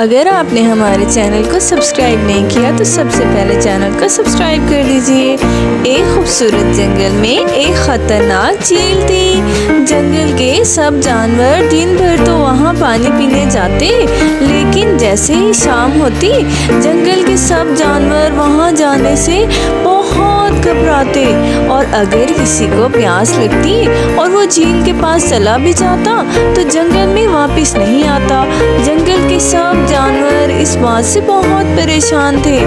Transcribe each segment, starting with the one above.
اگر آپ نے ہمارے چینل کو سبسکرائب نہیں کیا تو سب سے پہلے چینل کو سبسکرائب کر دیجئے۔ ایک خوبصورت جنگل میں ایک خطرناک جھیل تھی۔ جنگل کے سب جانور دن بھر تو وہاں پانی پینے جاتے، لیکن جیسے ہی شام ہوتی جنگل کے سب جانور وہاں جانے سے بہت گھبراتے، اور اگر کسی کو پیاس لگتی اور وہ جھیل کے پاس چلا بھی جاتا تو جنگل میں واپس نہیں آتا۔ جنگل کے سب جانور اس بات سے بہت پریشان تھے۔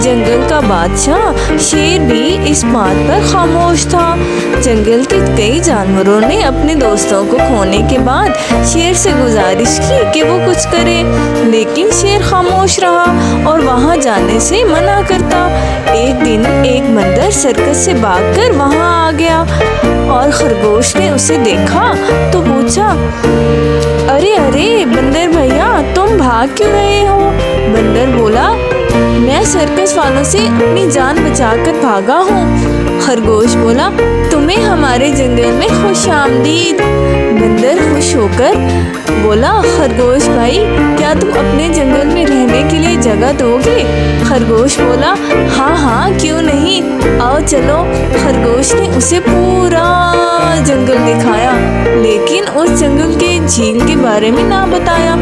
جنگل کا بادشاہ شیر بھی اس بات پر خاموش تھا۔ جنگل کے کئی جانوروں نے اپنے دوستوں کو کھونے کے بعد شیر سے گزارش کی کہ وہ کچھ کرے، لیکن شیر خاموش رہا اور وہاں جانے سے منع کرتا۔ ایک دن ایک بندر سرکس سے بھاگ کر وہاں آ گیا اور خرگوش نے اسے دیکھا تو پوچھا، ارے بندر بھیا، تم بھاگ کیوں رہے ہو؟ بندر بولا، میں سرکس والوں سے اپنی جان بچا کر بھاگا ہوں۔ خرگوش بولا، تمہیں ہمارے جنگل میں خوش آمدید۔ بندر خوش ہو کر بولا، خرگوش بھائی، کیا تم اپنے جنگل میں رہنے کے لیے جگہ دو گے؟ خرگوش بولا، ہاں کیوں نہیں، آؤ چلو۔ خرگوش نے اسے پورا جنگل دکھایا، لیکن اس جنگل کے جھیل کے بارے میں نہ بتایا۔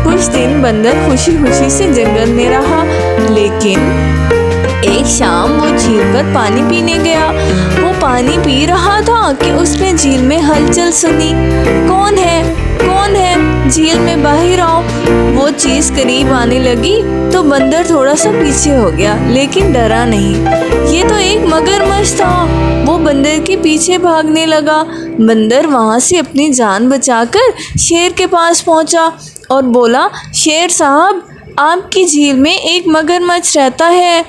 کچھ دن بندر خوشی سے جنگل میں رہا، لیکن ایک شام وہ جھیل پر پانی پینے گیا۔ وہ پانی پی رہا تھا کہ اس نے جھیل میں ہلچل سنی۔ کون ہے جھیل میں باہر آؤ۔ وہ چیز قریب آنے لگی تو بندر تھوڑا سا پیچھے ہو گیا، لیکن ڈرا نہیں۔ یہ تو ایک مگرمچھ تھا۔ وہ بندر کے پیچھے بھاگنے لگا۔ بندر وہاں سے اپنی جان بچا کر شیر کے پاس پہنچا اور بولا، شیر صاحب، آپ کی جھیل میں ایک مگرمچھ رہتا ہے۔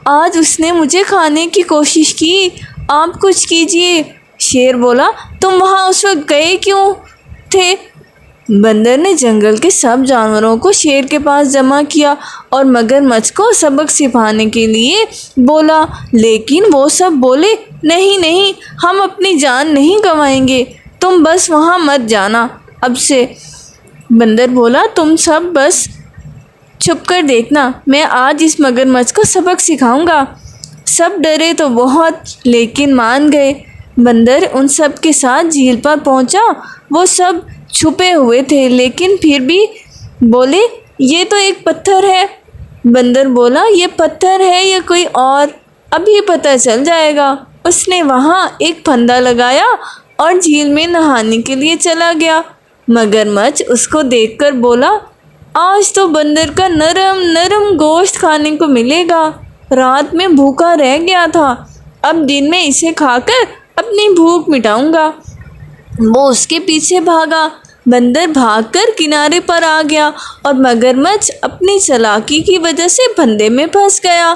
آج اس نے مجھے کھانے کی کوشش کی، آپ کچھ کیجیے۔ شیر بولا، تم وہاں اس وقت گئے کیوں تھے؟ بندر نے جنگل کے سب جانوروں کو شیر کے پاس جمع کیا اور مگرمچھ کو سبق سکھانے کے لیے بولا، لیکن وہ سب بولے، نہیں، ہم اپنی جان نہیں گنوائیں گے، تم بس وہاں مت جانا اب سے۔ بندر بولا، تم سب بس چھپ کر دیکھنا، میں آج اس مگرمچھ کو سبق سکھاؤں گا۔ سب ڈرے تو بہت، لیکن مان گئے۔ بندر ان سب کے ساتھ جھیل پر پہنچا۔ وہ سب چھپے ہوئے تھے، لیکن پھر بھی بولے، یہ تو ایک پتھر ہے۔ بندر بولا، یہ پتھر ہے یا کوئی اور، ابھی پتہ چل جائے گا۔ اس نے وہاں ایک پھندا لگایا اور جھیل میں نہانے کے لیے چلا گیا۔ مگرمچھ اس کو دیکھ کر بولا، آج تو بندر کا نرم گوشت کھانے کو ملے گا، رات میں بھوکا رہ گیا تھا، اب دن میں اسے کھا کر اپنی بھوک مٹاؤں گا۔ وہ اس کے پیچھے بھاگا۔ بندر بھاگ کر کنارے پر آ گیا اور مگرمچھ اپنی چالاکی کی وجہ سے پھندے میں پھنس گیا۔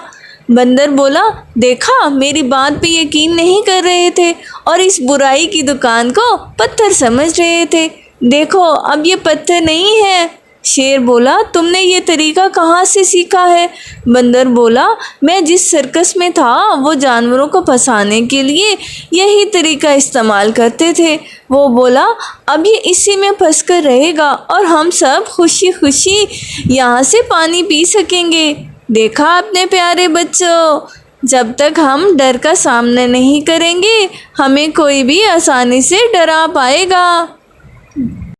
بندر بولا، دیکھا، میری بات پہ یقین نہیں کر رہے تھے اور اس برائی کی دکان کو پتھر سمجھ رہے تھے، دیکھو اب یہ پتھر نہیں ہے۔ شیر بولا، تم نے یہ طریقہ کہاں سے سیکھا ہے؟ بندر بولا، میں جس سرکس میں تھا وہ جانوروں کو پھنسانے کے لیے یہی طریقہ استعمال کرتے تھے۔ وہ بولا، اب یہ اسی میں پھنس کر رہے گا اور ہم سب خوشی یہاں سے پانی پی سکیں گے۔ دیکھا اپنے پیارے بچوں، جب تک ہم ڈر کا سامنا نہیں کریں گے ہمیں کوئی بھی آسانی سے ڈرا پائے گا۔